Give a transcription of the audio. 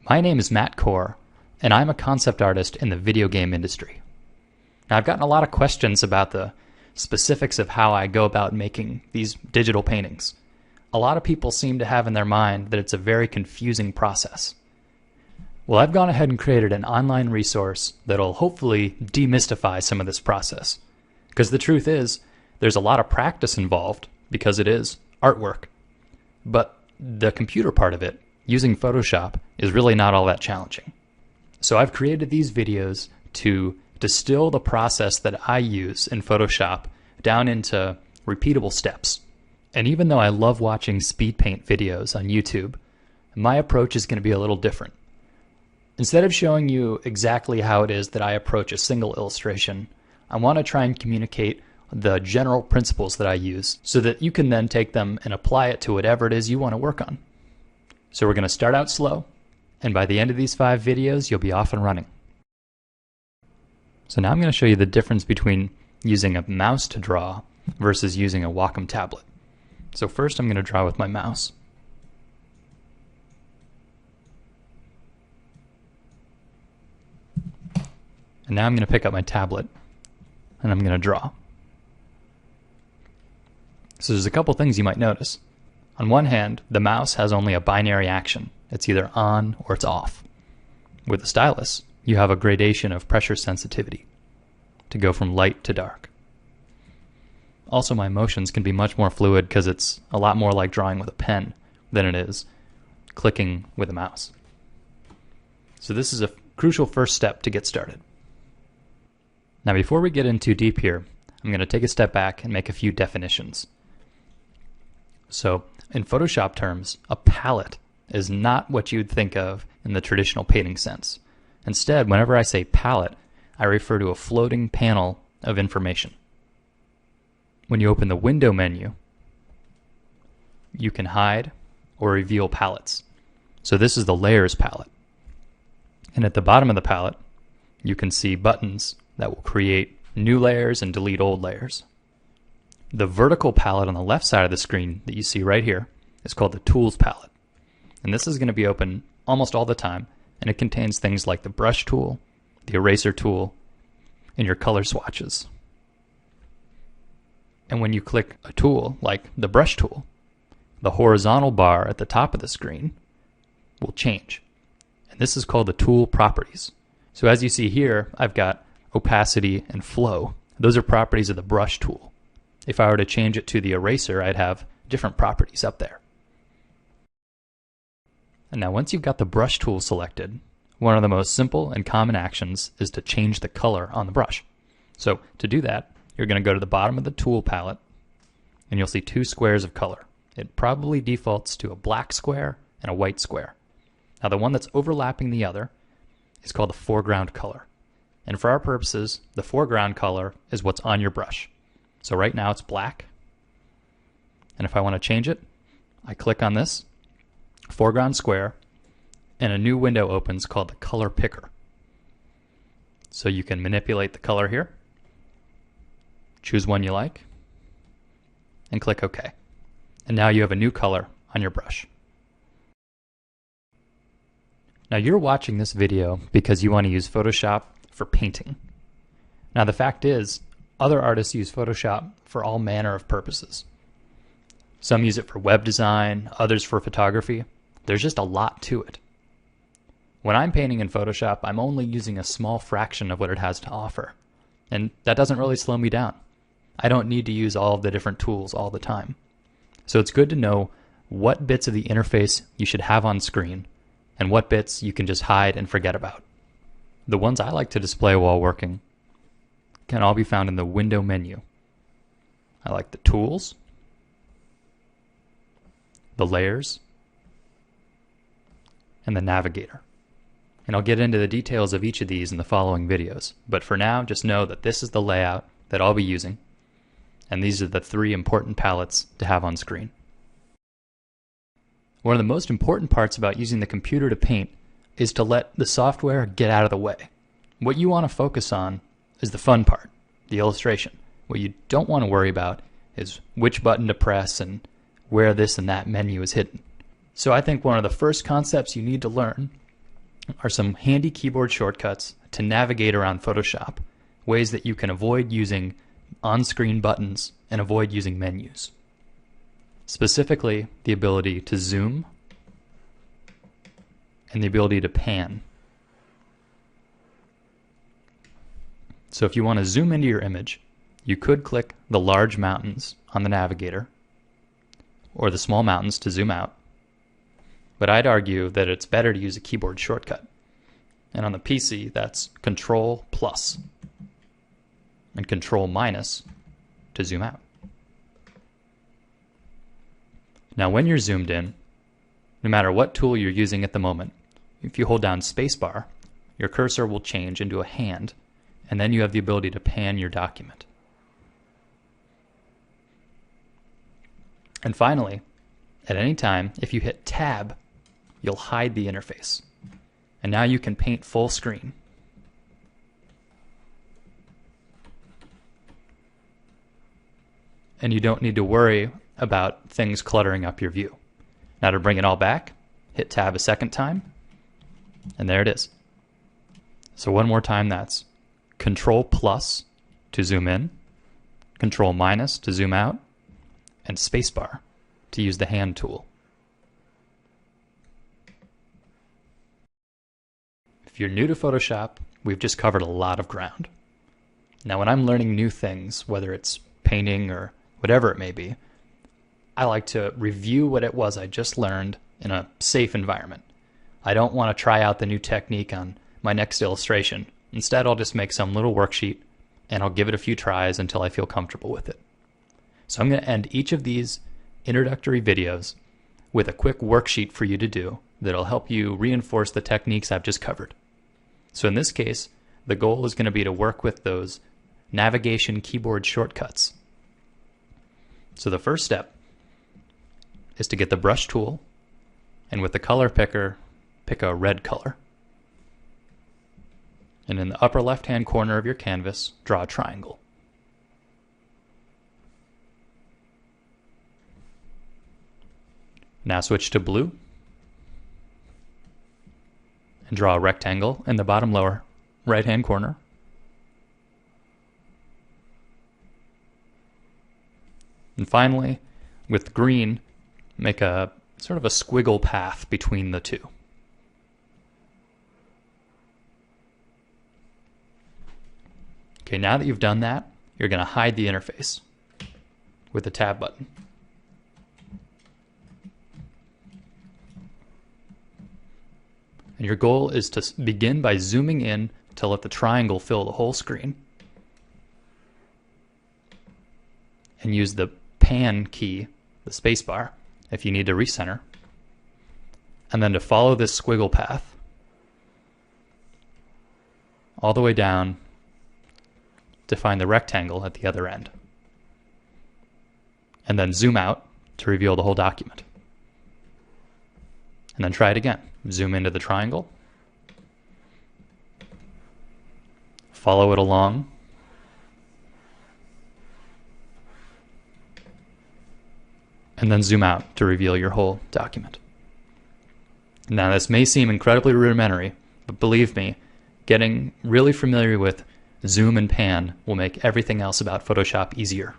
My name is Matt Core, and I'm a concept artist in the video game industry. Now, I've gotten a lot of questions about the specifics of how I go about making these digital paintings. A lot of people seem to have in their mind that it's a very confusing process. Well, I've gone ahead and created an online resource that'll hopefully demystify some of this process. Because the truth is, there's a lot of practice involved because it is artwork. But the computer part of it, using Photoshop, is really not all that challenging. So I've created these videos to distill the process that I use in Photoshop down into repeatable steps. And even though I love watching speed paint videos on YouTube, my approach is going to be a little different. Instead of showing you exactly how it is that I approach a single illustration, I want to try and communicate the general principles that I use so that you can then take them and apply it to whatever it is you want to work on. So we're going to start out slow, and by the end of these 5 videos, you'll be off and running. So now I'm going to show you the difference between using a mouse to draw versus using a Wacom tablet. So first I'm going to draw with my mouse. And now I'm going to pick up my tablet and I'm going to draw. So there's a couple things you might notice. On one hand, the mouse has only a binary action. It's either on or it's off. With the stylus, you have a gradation of pressure sensitivity to go from light to dark. Also, my motions can be much more fluid because it's a lot more like drawing with a pen than it is clicking with a mouse. So this is a crucial first step to get started. Now, before we get in too deep here, I'm going to take a step back and make a few definitions. So, in Photoshop terms, a palette is not what you'd think of in the traditional painting sense. Instead, whenever I say palette, I refer to a floating panel of information. When you open the window menu, you can hide or reveal palettes. So this is the layers palette. And at the bottom of the palette, you can see buttons that will create new layers and delete old layers. The vertical palette on the left side of the screen that you see right here is called the Tools palette. And this is going to be open almost all the time, and it contains things like the brush tool, the eraser tool, and your color swatches. And when you click a tool like the brush tool, the horizontal bar at the top of the screen will change. And this is called the tool properties. So as you see here, I've got opacity and flow. Those are properties of the brush tool. If I were to change it to the eraser, I'd have different properties up there. And now once you've got the brush tool selected, one of the most simple and common actions is to change the color on the brush. So to do that, you're going to go to the bottom of the tool palette and you'll see 2 squares of color. It probably defaults to a black square and a white square. Now the one that's overlapping the other is called the foreground color. And for our purposes, the foreground color is what's on your brush. So right now it's black. And if I want to change it, I click on this foreground square and a new window opens called the color picker. So you can manipulate the color here, choose one you like, and click OK. And now you have a new color on your brush. Now you're watching this video because you want to use Photoshop for painting. Now the fact is, other artists use Photoshop for all manner of purposes. Some use it for web design, others for photography. There's just a lot to it. When I'm painting in Photoshop, I'm only using a small fraction of what it has to offer. And that doesn't really slow me down. I don't need to use all of the different tools all the time. So it's good to know what bits of the interface you should have on screen and what bits you can just hide and forget about. The ones I like to display while working can all be found in the window menu. I like the tools, the layers, and the navigator. And I'll get into the details of each of these in the following videos. But for now, just know that this is the layout that I'll be using, and these are the 3 important palettes to have on screen. One of the most important parts about using the computer to paint is to let the software get out of the way. What you want to focus on is the fun part, the illustration. What you don't want to worry about is which button to press and where this and that menu is hidden. So I think one of the first concepts you need to learn are some handy keyboard shortcuts to navigate around Photoshop, ways that you can avoid using on-screen buttons and avoid using menus. Specifically, the ability to zoom and the ability to pan. So if you want to zoom into your image, you could click the large mountains on the navigator or the small mountains to zoom out. But I'd argue that it's better to use a keyboard shortcut. And on the PC, that's Ctrl+ and Ctrl- to zoom out. Now when you're zoomed in, no matter what tool you're using at the moment, if you hold down spacebar, your cursor will change into a hand, and then you have the ability to pan your document. And finally, at any time, if you hit Tab, you'll hide the interface. And now you can paint full screen. And you don't need to worry about things cluttering up your view. Now to bring it all back, hit Tab a second time, and there it is. So one more time, that's Ctrl+ to zoom in, Ctrl- to zoom out, and spacebar to use the hand tool. If you're new to Photoshop, we've just covered a lot of ground. Now when I'm learning new things, whether it's painting or whatever it may be, I like to review what it was I just learned in a safe environment. I don't want to try out the new technique on my next illustration. Instead, I'll just make some little worksheet and I'll give it a few tries until I feel comfortable with it. So I'm going to end each of these introductory videos with a quick worksheet for you to do that'll help you reinforce the techniques I've just covered. So in this case, the goal is going to be to work with those navigation keyboard shortcuts. So the first step is to get the brush tool, and with the color picker, pick a red color. And in the upper left-hand corner of your canvas, draw a triangle. Now switch to blue and draw a rectangle in the bottom lower right-hand corner. And finally, with green, make a sort of a squiggle path between the two. Okay, now that you've done that, you're going to hide the interface with the Tab button. And your goal is to begin by zooming in to let the triangle fill the whole screen. And use the pan key, the spacebar, if you need to recenter. And then to follow this squiggle path all the way down to find the rectangle at the other end. And then zoom out to reveal the whole document. And then try it again. Zoom into the triangle. Follow it along. And then zoom out to reveal your whole document. Now this may seem incredibly rudimentary, but believe me, getting really familiar with zoom and pan will make everything else about Photoshop easier.